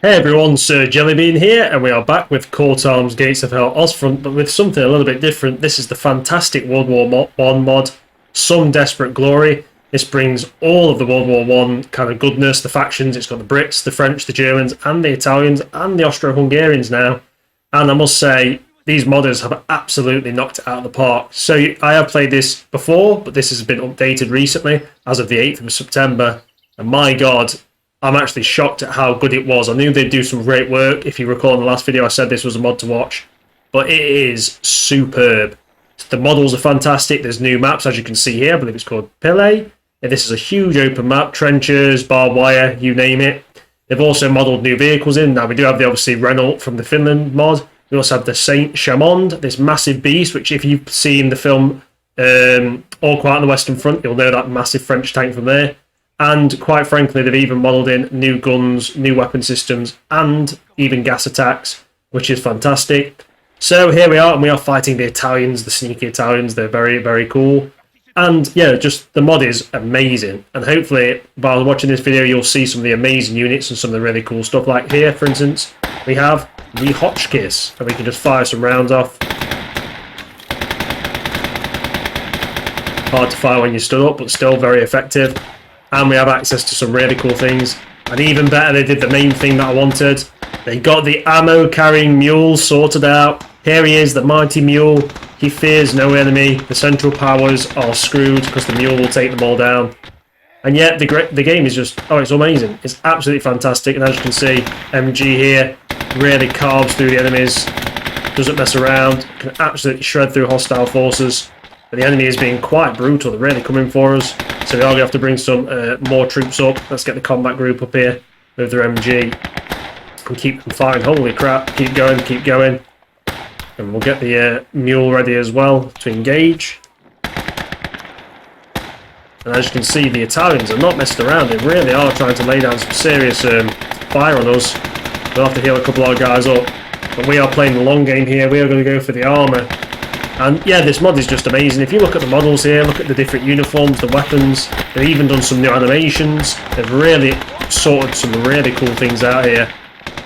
Hey everyone, Sir Jellybean here, and we are back with Court Arms Gates of Hell Ostfront, but with something a little bit different. This is the fantastic World War I mod, Some Desperate Glory. This brings all of the World War I kind of goodness, the factions. It's got the Brits, the French, the Germans, and the Italians, and the Austro-Hungarians now. And I must say, these modders have absolutely knocked it out of the park. So I have played this before, but this has been updated recently, as of the 8th of September. And my god, I'm actually shocked at how good it was. I knew they'd do some great work. If you recall in the last video, I said this was a mod to watch. But it is superb. The models are fantastic. There's new maps, as you can see here. I believe it's called Pele. And this is a huge open map. Trenches, barbed wire, you name it. They've also modelled new vehicles in. Now, we do have the, obviously, Renault from the Finland mod. We also have the Saint Chamond, this massive beast, which if you've seen the film All Quiet on the Western Front, you'll know that massive French tank from there. And quite frankly, they've even modelled in new guns, new weapon systems, and even gas attacks, which is fantastic. So here we are, and we are fighting the Italians, the sneaky Italians. They're very, very cool. And yeah, just the mod is amazing. And hopefully, while watching this video, you'll see some of the amazing units and some of the really cool stuff. Like here, for instance, we have the Hotchkiss, and we can just fire some rounds off. Hard to fire when you stood up, but still very effective. And we have access to some really cool things. And even better, they did the main thing that I wanted. They got the ammo-carrying mule sorted out. Here he is, the mighty mule. He fears no enemy. The central powers are screwed because the mule will take them all down. And yet, the game is just, oh, it's amazing. It's absolutely fantastic. And as you can see, MG here really carves through the enemies. Doesn't mess around. Can absolutely shred through hostile forces. But the enemy is being quite brutal. They're really coming for us. So we are going to have to bring some more troops up. Let's get the combat group up here with their MG. And keep them firing. Holy crap. Keep going, keep going. And we'll get the mule ready as well to engage. And as you can see, the Italians are not messing around. They really are trying to lay down some serious fire on us. We'll have to heal a couple of our guys up. But we are playing the long game here. We are going to go for the armour. And yeah, this mod is just amazing. If you look at the models here, look at the different uniforms, the weapons, they've even done some new animations. They've really sorted some really cool things out here.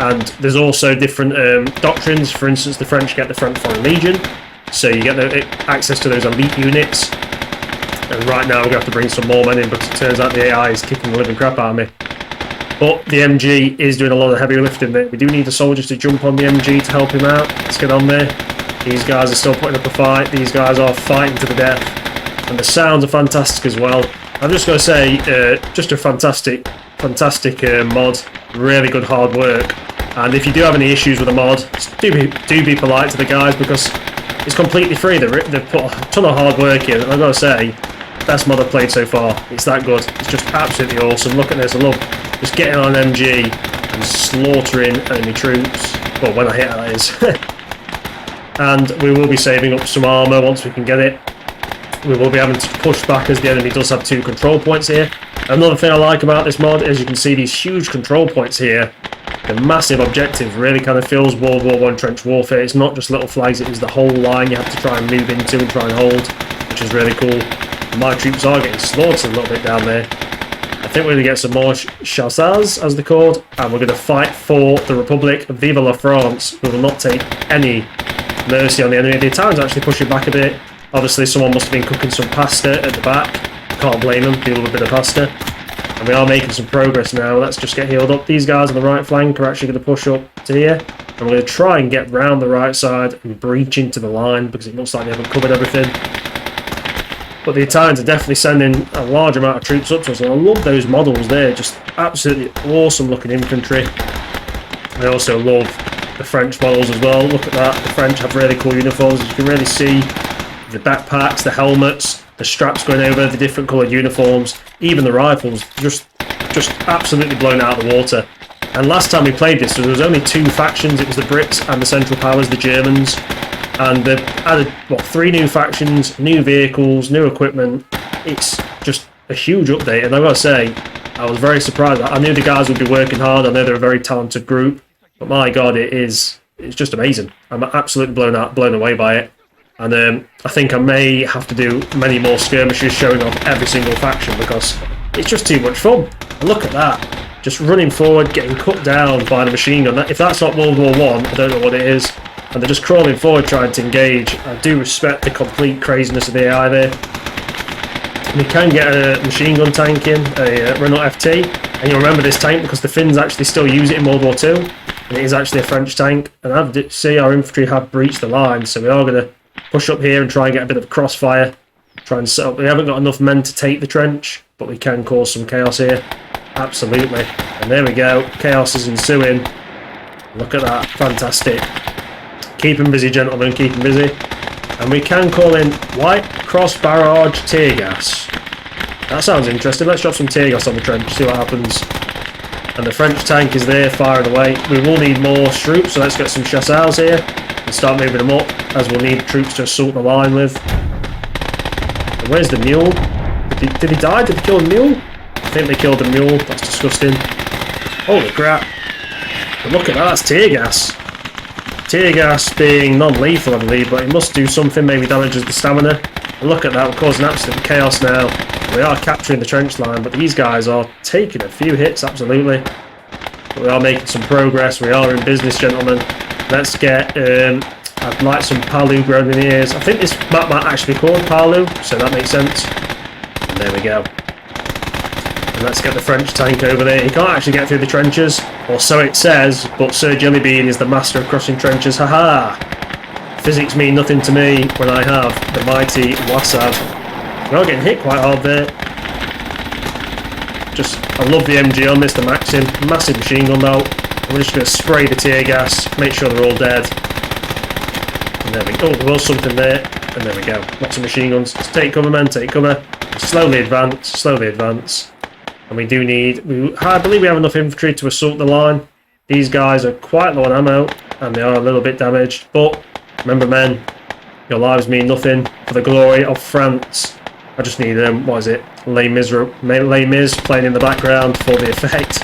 And there's also different doctrines. For instance, the French get the French Foreign Legion, so you get access to those elite units. And right now we're going to have to bring some more men in, because it turns out the AI is kicking the living crap out of me. But the MG is doing a lot of heavy lifting there. We do need the soldiers to jump on the MG to help him out. Let's get on there. These guys are still putting up a fight. These guys are fighting to the death. And the sounds are fantastic as well. I'm just going to say, just a fantastic mod. Really good hard work. And if you do have any issues with the mod, do be polite to the guys, because it's completely free. They've put a ton of hard work in. And I've got to say, best mod I've played so far. It's that good. It's just absolutely awesome. Look at this. I love just getting on an MG and slaughtering enemy troops. Well, when I hit, that is. And we will be saving up some armour once we can get it. We will be having to push back, as the enemy does have 2 control points here. Another thing I like about this mod is you can see these huge control points here. The massive objective really kind of feels World War I trench warfare. It's not just little flags, it is the whole line you have to try and move into and try and hold, which is really cool. My troops are getting slaughtered a little bit down there. I think we're going to get some more chasseurs, as they're called, and we're going to fight for the Republic. Vive la France. We will not take any mercy on the enemy. The Italians actually pushing back a bit. Obviously, someone must have been cooking some pasta at the back. Can't blame them. Deal with a bit of pasta. And we are making some progress now. Let's just get healed up. These guys on the right flank are actually going to push up to here. And we're going to try and get round the right side and breach into the line, because it looks like they haven't covered everything. But the Italians are definitely sending a large amount of troops up to us. And I love those models there. Just absolutely awesome looking infantry. I also love the French models as well. Look at that. The French have really cool uniforms. As you can really see, the backpacks, the helmets, the straps going over the different coloured uniforms, even the rifles, just absolutely blown out of the water. And last time we played this, there was only 2 factions. It was the Brits and the Central Powers, the Germans. And they've added, what, 3 new factions, new vehicles, new equipment. It's just a huge update. And I've got to say, I was very surprised. I knew the guys would be working hard. I know they're a very talented group. But my god, it's just amazing. I'm absolutely blown away by it. And I think I may have to do many more skirmishes showing off every single faction, because it's just too much fun. And look at that. just running forward, getting cut down by the machine gun. If that's not World War One, I don't know what it is. And they're just crawling forward trying to engage. I do respect the complete craziness of the AI there. We can get a machine gun tank in, a Renault FT. And you'll remember this tank because the Finns actually still use it in World War Two. And it is actually a French tank. And I see our infantry have breached the line, so we are going to push up here and try and get a bit of crossfire. Try and set up. We haven't got enough men to take the trench, but we can cause some chaos here. Absolutely. And there we go. Chaos is ensuing. Look at that. Fantastic. Keep them busy, gentlemen. Keep them busy. And we can call in White Cross Barrage Tear Gas. That sounds interesting. Let's drop some tear gas on the trench, see what happens. And the French tank is there, firing away. We will need more troops, so let's get some chasseurs here and start moving them up, as we'll need troops to assault the line with. And where's the mule? Did he die? Did he kill the mule? I think they killed the mule. That's disgusting. Holy crap. But look at that, that's tear gas. Tear gas being non-lethal, I believe, but it must do something, maybe damages the stamina. And look at that, we're causing absolute chaos now. We are capturing the trench line, but these guys are taking a few hits, absolutely. But we are making some progress, we are in business, gentlemen. Let's get, I'd like some Palu Grenadiers. I think this map might actually be called Palu, so that makes sense. And there we go. And let's get the French tank over there. He can't actually get through the trenches, or so it says, but Sir Jellybean is the master of crossing trenches. Haha! Physics mean nothing to me when I have the mighty Wasav. We are getting hit quite hard there. I love the MG on this, the Maxim. Massive machine gun though. We're just going to spray the tear gas, make sure they're all dead. And there we go. Oh, there was something there. And there we go. Lots of machine guns. Just take cover, men, take cover. Slowly advance, slowly advance. And we do need... I believe we have enough infantry to assault the line. These guys are quite low on ammo, and they are a little bit damaged. But remember, men, your lives mean nothing for the glory of France. I just need, what is it? Les Mis playing in the background for the effect.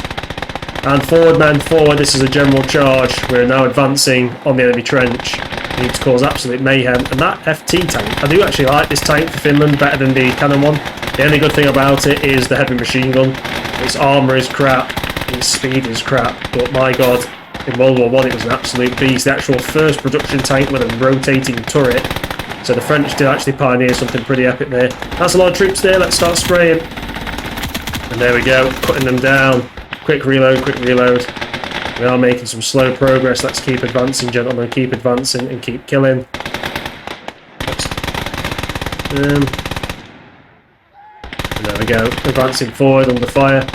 And forward, men, forward. This is a general charge. We're now advancing on the enemy trench. We need to cause absolute mayhem. And that FT tank, I do actually like this tank for Finland better than the cannon one. The only good thing about it is the heavy machine gun. Its armour is crap. Its speed is crap. But my god, in World War I it was an absolute beast. The actual first production tank with a rotating turret. So the French did actually pioneer something pretty epic there. That's a lot of troops there. Let's start spraying. And there we go. Cutting them down. Quick reload, quick reload. We are making some slow progress. Let's keep advancing, gentlemen. Keep advancing and keep killing. And there we go. Advancing forward under fire.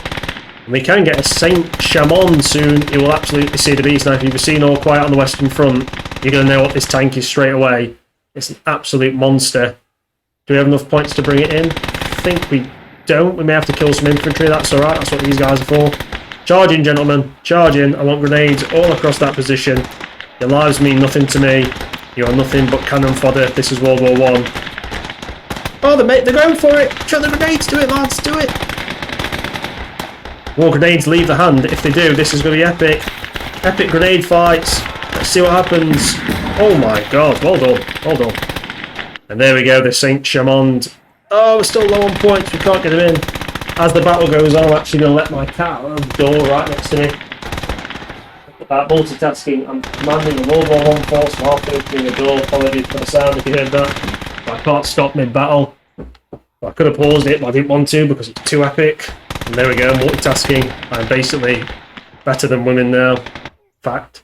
And we can get a Saint Chamond soon. You will absolutely see the beast. Now, if you've seen All Quiet on the Western Front, you're going to know what this tank is straight away. It's an absolute monster. Do we have enough points to bring it in? I think we don't. We may have to kill some infantry. That's alright. That's what these guys are for. Charge in, gentlemen. Charge in. I want grenades all across that position. Your lives mean nothing to me. You are nothing but cannon fodder. This is World War One. Oh, they're going for it. Chuck the grenades. Do it, lads. Do it. More grenades leave the hand. If they do, this is going to be epic. Epic grenade fights. Let's see what happens. Oh my god. Well done. Well done. And there we go. The Saint Chamond. Oh, we're still low on points. We can't get him in. As the battle goes on, I'm actually going to let my cat out of the door right next to me. About multitasking, I'm commanding a World War I force whilst opening the door. Apologies for the sound if you heard that. I can't stop mid-battle. I could have paused it, but I didn't want to because it's too epic. And there we go, multitasking. I'm basically better than women now. Fact.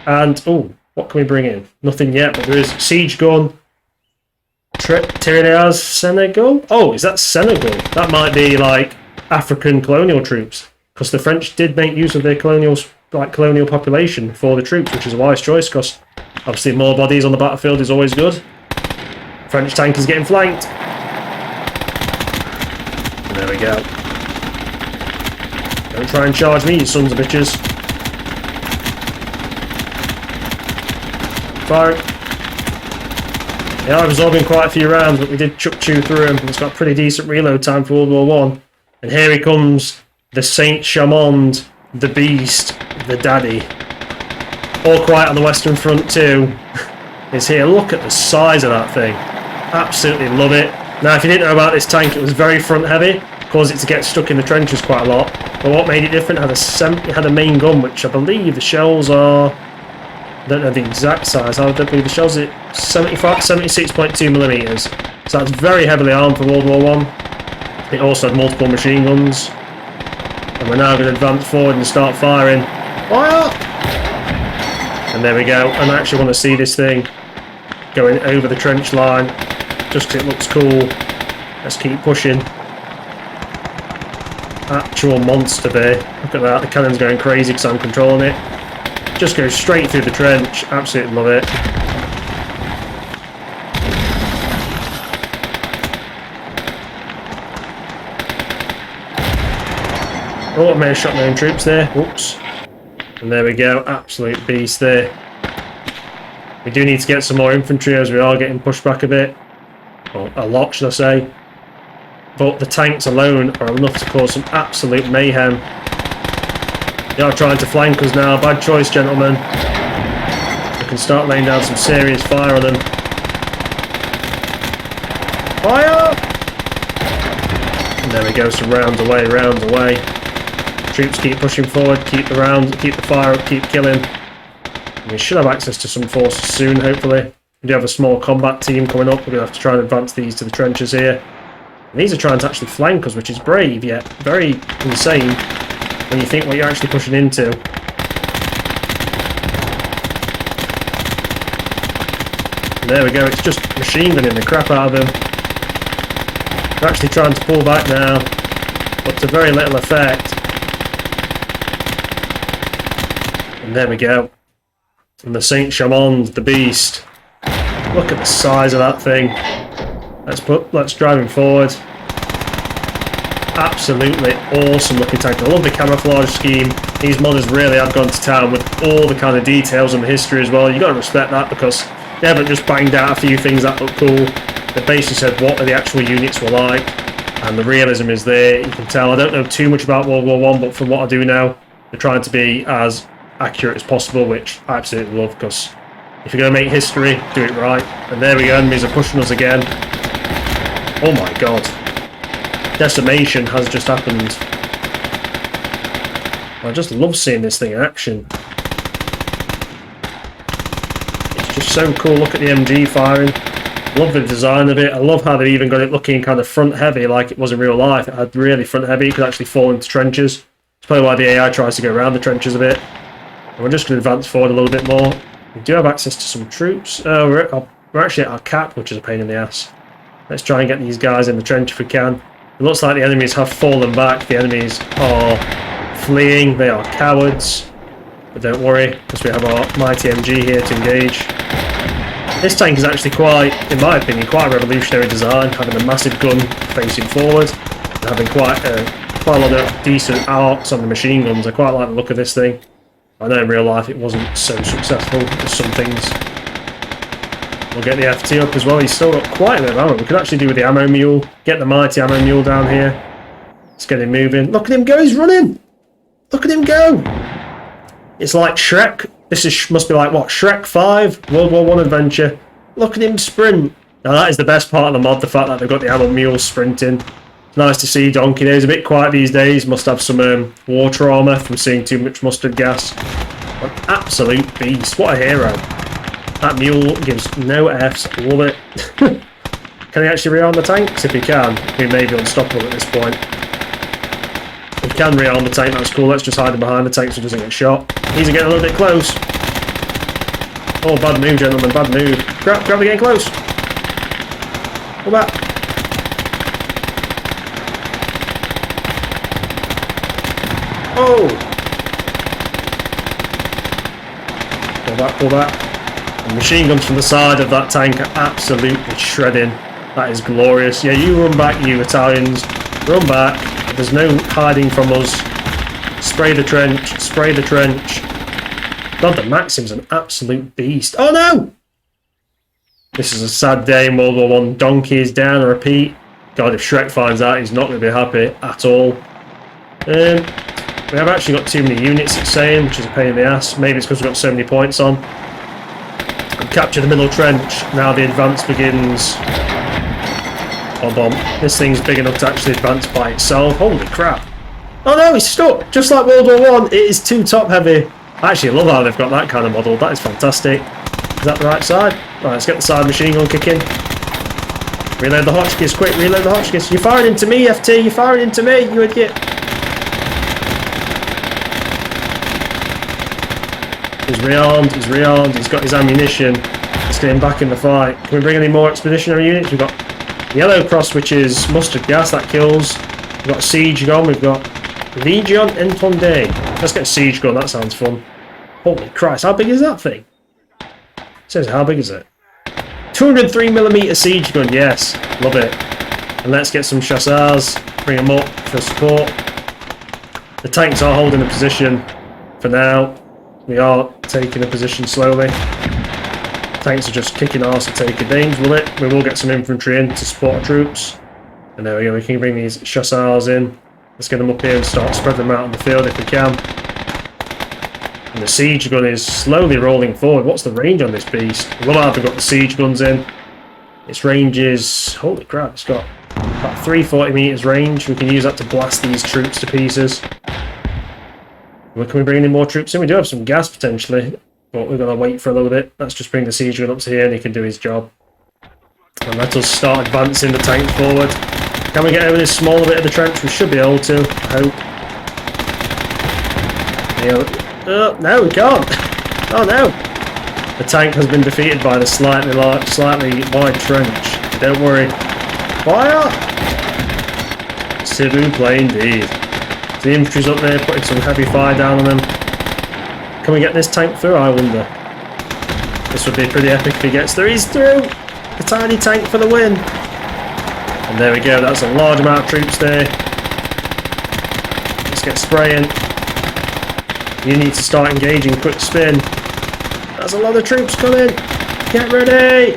And, oh, what can we bring in? Nothing yet, but there is siege gun. Trinidad, Senegal? Oh, is that Senegal? That might be like African colonial troops, because the French did make use of their colonial population for the troops, which is a wise choice, because obviously more bodies on the battlefield is always good. French tank is getting flanked. And there we go. Don't try and charge me, you sons of bitches. Fire. They are absorbing quite a few rounds, but we did chew through them. It's got a pretty decent reload time for World War One. And here he comes, the Saint Chamond, the beast, the daddy. All Quiet on the Western Front too is here. Look at the size of that thing. Absolutely love it. Now, if you didn't know about this tank, it was very front heavy. caused it to get stuck in the trenches quite a lot. But what made it different, it had a main gun, which I believe the shells are, I don't know the exact size, I believe the shells are 76.2 millimeters. So that's very heavily armed for World War I. It also had multiple machine guns. And we're now going to advance forward and start firing. Fire! And there we go. And I actually want to see this thing going over the trench line, just because it looks cool. Let's keep pushing. Actual monster there. Look at that, the cannon's going crazy because I'm controlling it. Just goes straight through the trench. Absolutely love it. Oh, I may have shot my own troops there. Whoops. And there we go. Absolute beast there. We do need to get some more infantry as we are getting pushed back a bit. Or a lot, should I say. But the tanks alone are enough to cause some absolute mayhem. They are trying to flank us now. Bad choice, gentlemen. We can start laying down some serious fire on them. Fire! And there we go, some rounds away, rounds away. Troops keep pushing forward, keep the fire up, keep killing. And we should have access to some forces soon, hopefully. We do have a small combat team coming up. We're going to have to try and advance these to the trenches here. And these are trying to actually flank us, which is brave, yet very insane when you think what you're actually pushing into. And there we go, it's just machine gunning the crap out of them. They're actually trying to pull back now, but to very little effect. And there we go. And the Saint Chamond, the beast. Look at the size of that thing. Let's drive him forward. Absolutely awesome looking tank. I love the camouflage scheme. These modders really have gone to town with all the kind of details and the history as well. You've got to respect that because they haven't just banged out a few things that look cool. They basically said what the actual units were like, and the realism is there. You can tell. I don't know too much about World War I, but from what I do know, they're trying to be as accurate as possible, which I absolutely love because if you're going to make history, do it right. And there we go, enemies are pushing us again. Oh my god. Decimation has just happened. I just love seeing this thing in action. It's just so cool. Look at the MG firing. Love the design of it. I love how they even got it looking kind of front heavy like it was in real life. It had really front heavy. You could actually fall into trenches. It's probably why the AI tries to go around the trenches a bit. And we're just going to advance forward a little bit more. We do have access to some troops. We're actually at our cap, which is a pain in the ass. Let's try and get these guys in the trench if we can. It looks like the enemies have fallen back. The enemies are fleeing. They are cowards. But don't worry, because we have our mighty MG here to engage. This tank is actually quite, in my opinion, quite a revolutionary design, having a massive gun facing forward, and having quite a lot of decent arcs on the machine guns. I quite like the look of this thing. I know in real life it wasn't so successful as some things. We'll get the FT up as well. He's still got quite a bit of ammo. We could actually do with the ammo mule. Get the mighty ammo mule down here. Let's get him moving. Look at him go, he's running! Look at him go! It's like Shrek. This must be like, what, Shrek 5? World War I adventure. Look at him sprint. Now that is the best part of the mod, the fact that they've got the ammo mule sprinting. It's nice to see Donkey there. He's a bit quiet these days. Must have some war trauma from seeing too much mustard gas. An absolute beast. What a hero. That mule gives no Fs. Love it. Can he actually rearm the tanks? If he can, he may be unstoppable at this point. If he can rearm the tank, that's cool. Let's just hide him behind the tank so he doesn't get shot. He's getting a little bit close. Oh, bad move, gentlemen. Bad move. Grab, they're getting close. Pull back. Oh! Pull back, pull back. The machine guns from the side of that tank are absolutely shredding. That is glorious. Yeah, you run back, you Italians. Run back. There's no hiding from us. Spray the trench. Spray the trench. God, the Maxim's an absolute beast. Oh no! This is a sad day in World War I. Donkey is down, I repeat. God, if Shrek finds out, he's not going to be happy at all. We have actually got too many units, it's saying, which is a pain in the ass. Maybe it's because we've got so many points on. Capture the middle trench. Now the advance begins. Bomb bomb. This thing's big enough to actually advance by itself. Holy crap. Oh no, he's stuck! Just like World War One, it is too top heavy. I actually love how they've got that kind of model. That is fantastic. Is that the right side? Right, let's get the side machine gun kicking. Reload the Hotchkiss, quick, reload the Hotchkiss. You're firing into me, FT, you're firing into me, you idiot. He's rearmed, he's got his ammunition. Let's get him back in the fight. Can we bring any more expeditionary units? We've got Yellow Cross, which is mustard gas, that kills. We've got Siege gun, we've got Legion Entendé. Let's get a Siege gun, that sounds fun. Holy Christ, how big is that thing? It says, how big is it? 203mm Siege gun, yes, love it. And let's get some Chasseurs, bring them up for support. The tanks are holding a position for now. We are taking a position slowly. Tanks are just kicking arse and taking names, will it? We will get some infantry in to support our troops. And there we go, we can bring these Chasseurs in. Let's get them up here and start spreading them out on the field if we can. And the siege gun is slowly rolling forward. What's the range on this beast? We'll have got the siege guns in. Its range is... holy crap, it's got about 340 meters range. We can use that to blast these troops to pieces. Well, can we bring any more troops in? We do have some gas potentially, but we're going to wait for a little bit. Let's just bring the siege gun up to here and he can do his job. And let us start advancing the tank forward. Can we get over this smaller bit of the trench? We should be able to, I hope. No, we can't. Oh no. The tank has been defeated by the slightly wide trench. Don't worry. Fire! Cebu play indeed. The infantry's up there putting some heavy fire down on them. Can we get this tank through? I wonder. This would be pretty epic if he gets through. He's through! The tiny tank for the win. And there we go, that's a large amount of troops there. Let's get spraying. You need to start engaging, quick spin. There's a lot of troops coming. Get ready!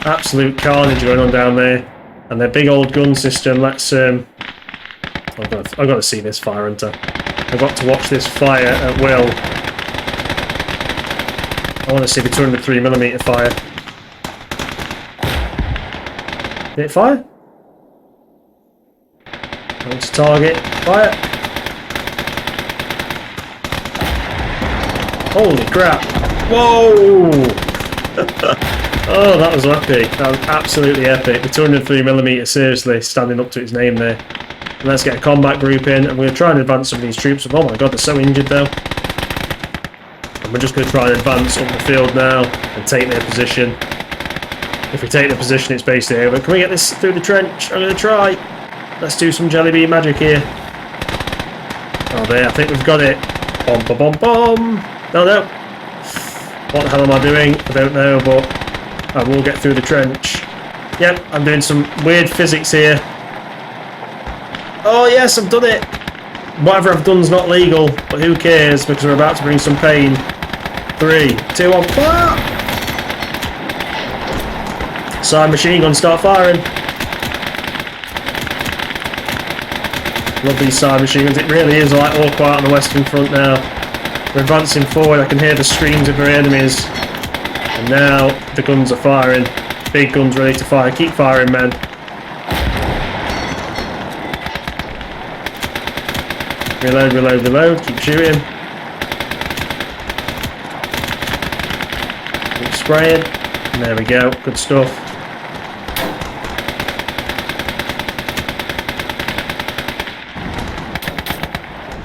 Absolute carnage going on down there. And their big old gun system, let's... I've got to see this fire hunter. I've got to watch this fire at will. I want to see the 203mm fire. Did it fire? Going to target. Fire! Holy crap! Whoa! Oh, that was epic. That was absolutely epic. The 203mm seriously standing up to its name there. And let's get a combat group in, and we're going to try and advance some of these troops. Oh my god, they're so injured though. And we're just going to try and advance up the field now and take their position. If we take the position, it's basically over. Can we get this through the trench? I'm going to try. Let's do some jelly bean magic here. Oh, there, I think we've got it. Bomb, bomb, bomb, bomb. No, no. What the hell am I doing? I don't know, but I will get through the trench. Yep, I'm doing some weird physics here. Oh, yes, I've done it. Whatever I've done is not legal, but who cares, because we're about to bring some pain. 3, 2, 1, fire! Side machine gun, start firing. Love these side machine guns. It really is like all quiet on the Western Front now. We're advancing forward. I can hear the screams of our enemies. And now the guns are firing. Big guns ready to fire. Keep firing, men. Reload, reload, reload. Keep shooting. Keep spraying. And there we go. Good stuff.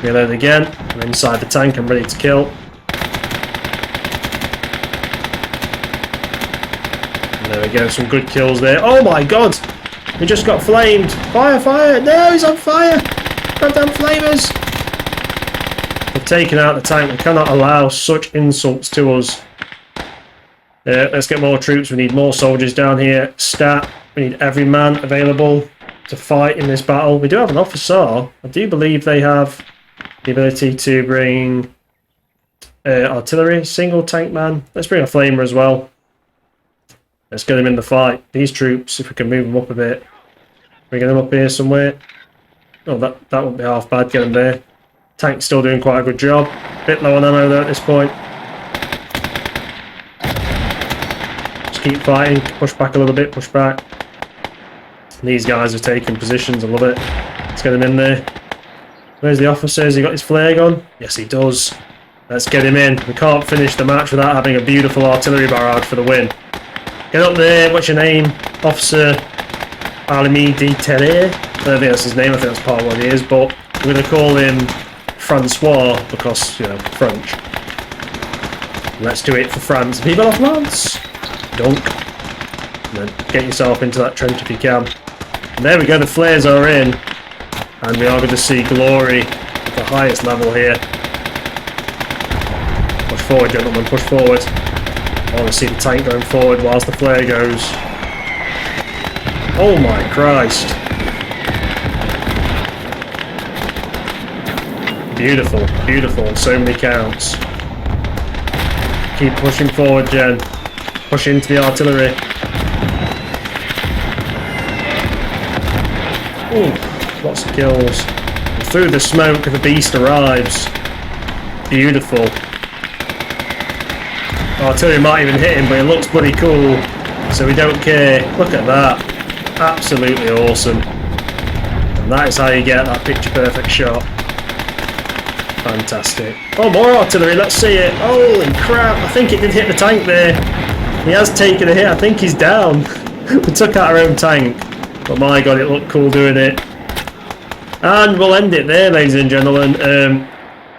Reload again. I'm inside the tank. I'm ready to kill. And there we go. Some good kills there. Oh my god! We just got flamed. Fire, fire! No, he's on fire! Goddamn flamers! We've taken out the tank. We cannot allow such insults to us. Let's get more troops. We need more soldiers down here. Stat. We need every man available to fight in this battle. We do have an officer. I do believe they have the ability to bring artillery. Single tank man. Let's bring a flamer as well. Let's get them in the fight. These troops, if we can move them up a bit. Bring them up here somewhere. Oh, that wouldn't be half bad. Get them there. Tank's still doing quite a good job. Bit low on ammo though at this point. Just keep fighting. Push back a little bit, push back. These guys are taking positions, I love it. Let's get him in there. Where's the officer? Has he got his flag on? Yes, he does. Let's get him in. We can't finish the match without having a beautiful artillery barrage for the win. Get up there. What's your name? Officer Alimi de Terre. I don't think that's his name. I think that's part of what he is. But we're going to call him Francois because, you know, French. Let's do it for France. Vive la France! Dunk. And then get yourself into that trench if you can. And there we go. The flares are in. And we are going to see glory at the highest level here. Push forward, gentlemen, push forward. I want to see the tank going forward whilst the flare goes. Oh my Christ. Beautiful, beautiful on so many counts. Keep pushing forward, Jen. Push into the artillery. Ooh, lots of kills. And through the smoke, the beast arrives. Beautiful. Artillery might even hit him, but it looks bloody cool, so we don't care. Look at that. Absolutely awesome. And that is how you get that picture perfect shot. Fantastic. Oh, more artillery, let's see it. Holy crap, I think it did hit the tank there. He has taken a hit, I think he's down. We took out our own tank. But my god, it looked cool doing it. And we'll end it there, ladies and gentlemen.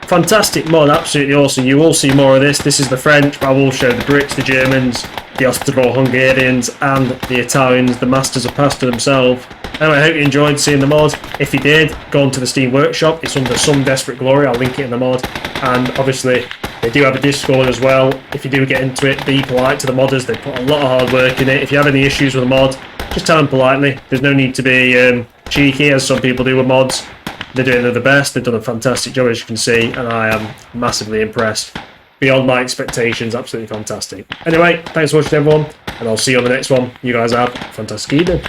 Fantastic mod, absolutely awesome. You will see more of this. This is the French, but I will show the Brits, the Germans, the Austro-Hungarians, and the Italians, the masters of pasta themselves. Anyway, I hope you enjoyed seeing the mod. If you did, go on to the Steam Workshop. It's under Some Desperate Glory. I'll link it in the mod. And obviously, they do have a Discord as well. If you do get into it, be polite to the modders. They put a lot of hard work in it. If you have any issues with the mod, just tell them politely. There's no need to be cheeky, as some people do with mods. They're doing their best. They've done a fantastic job, as you can see, and I am massively impressed. Beyond my expectations, absolutely fantastic. Anyway, thanks for watching, everyone, and I'll see you on the next one. You guys have a fantastic evening.